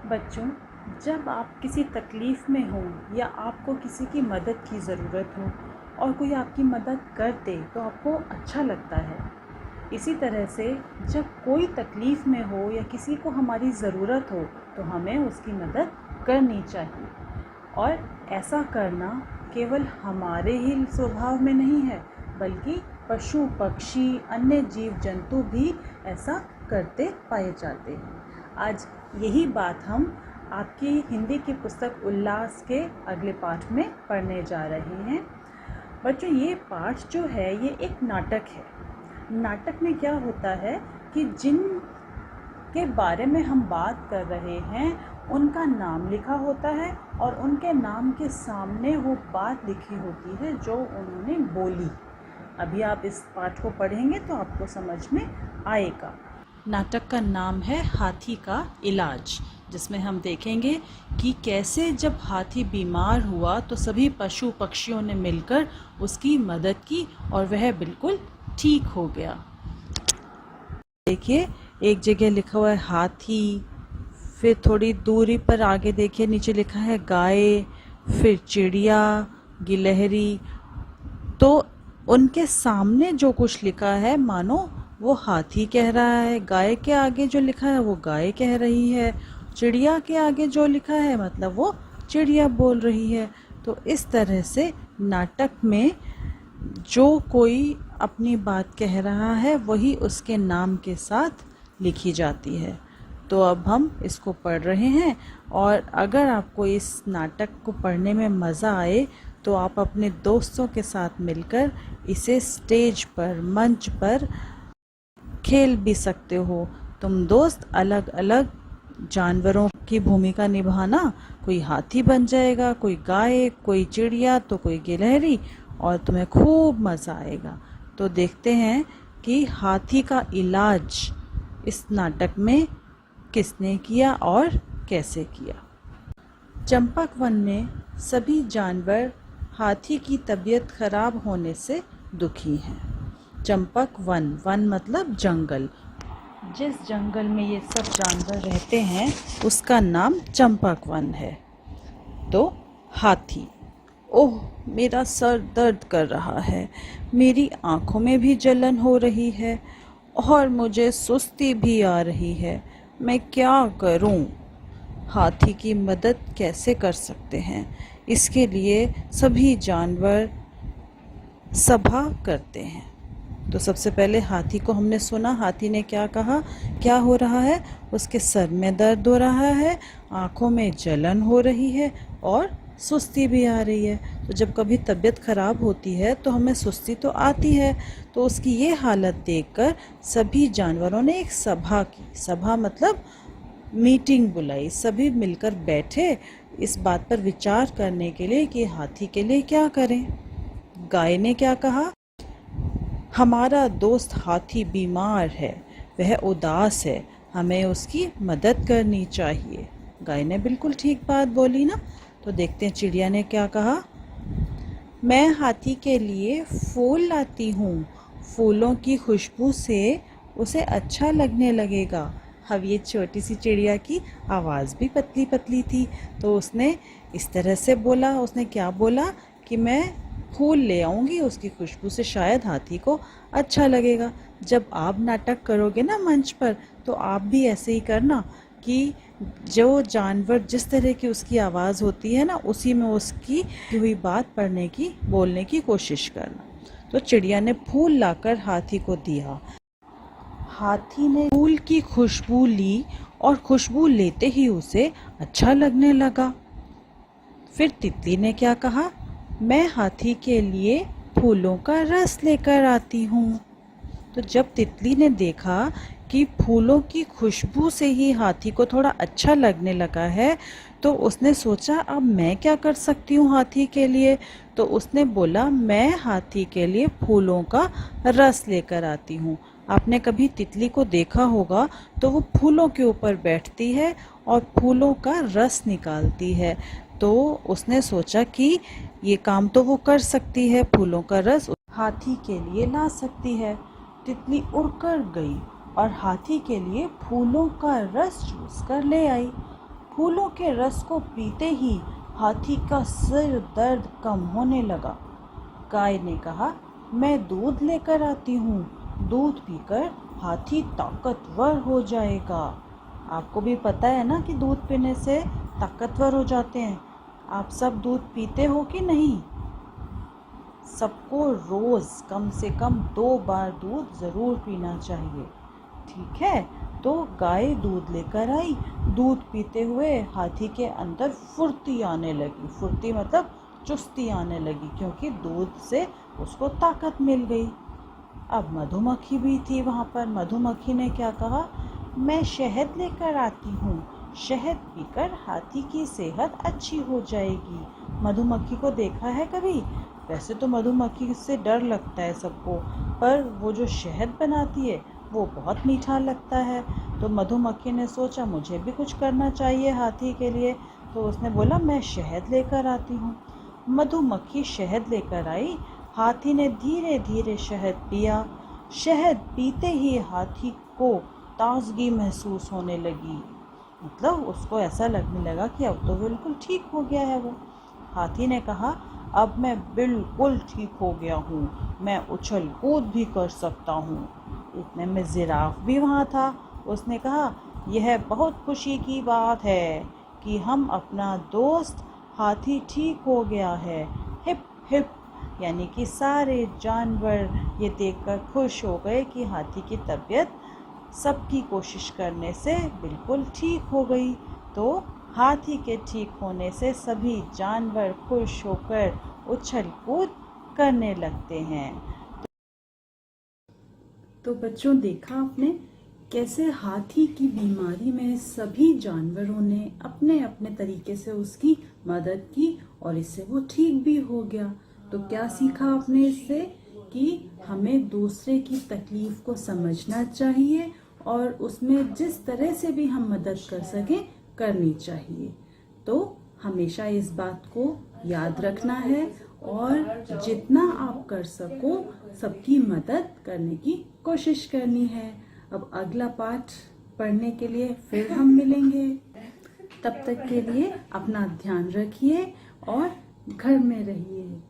बच्चों, जब आप किसी तकलीफ़ में हो या आपको किसी की मदद की ज़रूरत हो और कोई आपकी मदद कर दे तो आपको अच्छा लगता है। इसी तरह से जब कोई तकलीफ़ में हो या किसी को हमारी ज़रूरत हो तो हमें उसकी मदद करनी चाहिए। और ऐसा करना केवल हमारे ही स्वभाव में नहीं है, बल्कि पशु पक्षी अन्य जीव जंतु भी ऐसा करते पाए जाते हैं। आज यही बात हम आपकी हिंदी की पुस्तक उल्लास के अगले पाठ में पढ़ने जा रहे हैं। बच्चों, ये पाठ जो है ये एक नाटक है। नाटक में क्या होता है कि जिन के बारे में हम बात कर रहे हैं उनका नाम लिखा होता है और उनके नाम के सामने वो बात लिखी होती है जो उन्होंने बोली। अभी आप इस पाठ को पढ़ेंगे तो आपको समझ में आएगा। नाटक का नाम है हाथी का इलाज, जिसमें हम देखेंगे कि कैसे जब हाथी बीमार हुआ तो सभी पशु पक्षियों ने मिलकर उसकी मदद की और वह बिल्कुल ठीक हो गया। देखिए, एक जगह लिखा हुआ है हाथी, फिर थोड़ी दूरी पर आगे देखिए नीचे लिखा है गाय, फिर चिड़िया, गिलहरी। तो उनके सामने जो कुछ लिखा है मानो वो हाथी कह रहा है, गाय के आगे जो लिखा है वो गाय कह रही है, चिड़िया के आगे जो लिखा है मतलब वो चिड़िया बोल रही है। तो इस तरह से नाटक में जो कोई अपनी बात कह रहा है वही उसके नाम के साथ लिखी जाती है। तो अब हम इसको पढ़ रहे हैं और अगर आपको इस नाटक को पढ़ने में मज़ा आए तो आप अपने दोस्तों के साथ मिलकर इसे स्टेज पर, मंच पर खेल भी सकते हो। तुम दोस्त अलग अलग जानवरों की भूमिका निभाना, कोई हाथी बन जाएगा, कोई गाय, कोई चिड़िया तो कोई गिलहरी, और तुम्हें खूब मज़ा आएगा। तो देखते हैं कि हाथी का इलाज इस नाटक में किसने किया और कैसे किया। चंपक वन में सभी जानवर हाथी की तबीयत खराब होने से दुखी हैं। चंपक वन, वन मतलब जंगल। जिस जंगल में ये सब जानवर रहते हैं उसका नाम चंपक वन है। तो हाथी, ओह मेरा सर दर्द कर रहा है, मेरी आँखों में भी जलन हो रही है और मुझे सुस्ती भी आ रही है, मैं क्या करूं? हाथी की मदद कैसे कर सकते हैं? इसके लिए सभी जानवर सभा करते हैं। तो सबसे पहले हाथी को हमने सुना, हाथी ने क्या कहा, क्या हो रहा है? उसके सर में दर्द हो रहा है, आँखों में जलन हो रही है और सुस्ती भी आ रही है। तो जब कभी तबीयत ख़राब होती है तो हमें सुस्ती तो आती है। तो उसकी ये हालत देखकर सभी जानवरों ने एक सभा की। सभा मतलब मीटिंग बुलाई, सभी मिलकर बैठे इस बात पर विचार करने के लिए कि हाथी के लिए क्या करें। गाय ने क्या कहा, हमारा दोस्त हाथी बीमार है, वह उदास है, हमें उसकी मदद करनी चाहिए। गाय ने बिल्कुल ठीक बात बोली ना। तो देखते हैं चिड़िया ने क्या कहा, मैं हाथी के लिए फूल लाती हूँ, फूलों की खुशबू से उसे अच्छा लगने लगेगा। अब ये छोटी सी चिड़िया की आवाज़ भी पतली पतली थी, तो उसने इस तरह से बोला। उसने क्या बोला कि मैं फूल ले आऊँगी, उसकी खुशबू से शायद हाथी को अच्छा लगेगा। जब आप नाटक करोगे ना मंच पर, तो आप भी ऐसे ही करना कि जो जानवर जिस तरह की उसकी आवाज़ होती है ना, उसी में उसकी हुई बात पढ़ने की, बोलने की कोशिश करना। तो चिड़िया ने फूल लाकर हाथी को दिया। हाथी ने फूल की खुशबू ली और खुशबू लेते ही उसे अच्छा लगने लगा। फिर तितली ने क्या कहा, मैं हाथी के लिए फूलों का रस लेकर आती हूँ। तो जब तितली ने देखा कि फूलों की खुशबू से ही हाथी को थोड़ा अच्छा लगने लगा है, तो उसने सोचा अब मैं क्या कर सकती हूँ हाथी के लिए। तो उसने बोला, मैं हाथी के लिए फूलों का रस लेकर आती हूँ। आपने कभी तितली को देखा होगा तो वो फूलों के ऊपर बैठती है और फूलों का रस निकालती है। तो उसने सोचा कि ये काम तो वो कर सकती है, फूलों का रस हाथी के लिए ला सकती है। तितली उड़कर गई और हाथी के लिए फूलों का रस चूस कर ले आई। फूलों के रस को पीते ही हाथी का सिर दर्द कम होने लगा। गाय ने कहा, मैं दूध लेकर आती हूँ, दूध पीकर हाथी ताकतवर हो जाएगा। आपको भी पता है ना कि दूध पीने से ताकतवर हो जाते हैं। आप सब दूध पीते हो कि नहीं? सबको रोज़ कम से कम 2 बार दूध ज़रूर पीना चाहिए, ठीक है? तो गाय दूध लेकर आई। दूध पीते हुए हाथी के अंदर फुर्ती आने लगी। फुर्ती मतलब चुस्ती आने लगी, क्योंकि दूध से उसको ताकत मिल गई। अब मधुमक्खी भी थी वहाँ पर। मधुमक्खी ने क्या कहा, मैं शहद लेकर आती हूँ, शहद पीकर हाथी की सेहत अच्छी हो जाएगी। मधुमक्खी को देखा है कभी? वैसे तो मधुमक्खी से डर लगता है सबको, पर वो जो शहद बनाती है वो बहुत मीठा लगता है। तो मधुमक्खी ने सोचा मुझे भी कुछ करना चाहिए हाथी के लिए, तो उसने बोला मैं शहद लेकर आती हूँ। मधुमक्खी शहद लेकर आई। हाथी ने धीरे धीरे शहद पिया। शहद पीते ही हाथी को ताजगी महसूस होने लगी। मतलब उसको ऐसा लगने लगा कि अब तो बिल्कुल ठीक हो गया है वो। हाथी ने कहा, अब मैं बिल्कुल ठीक हो गया हूँ, मैं उछल कूद भी कर सकता हूँ। इतने में जिराफ भी वहाँ था। उसने कहा, यह बहुत खुशी की बात है कि हम अपना दोस्त हाथी ठीक हो गया है। हिप हिप, यानी कि सारे जानवर ये देखकर खुश हो गए कि हाथी की तबीयत सबकी कोशिश करने से बिल्कुल ठीक हो गई। तो हाथी के ठीक होने से सभी जानवर खुश होकर उछल कूद करने लगते हैं। तो बच्चों, देखा आपने कैसे हाथी की बीमारी में सभी जानवरों ने अपने अपने तरीके से उसकी मदद की और इससे वो ठीक भी हो गया। तो क्या सीखा आपने इससे? कि हमें दूसरे की तकलीफ को समझना चाहिए और उसमें जिस तरह से भी हम मदद कर सकें करनी चाहिए। तो हमेशा इस बात को याद रखना है और जितना आप कर सको सबकी मदद करने की कोशिश करनी है। अब अगला पाठ पढ़ने के लिए फिर हम मिलेंगे। तब तक के लिए अपना ध्यान रखिए और घर में रहिए।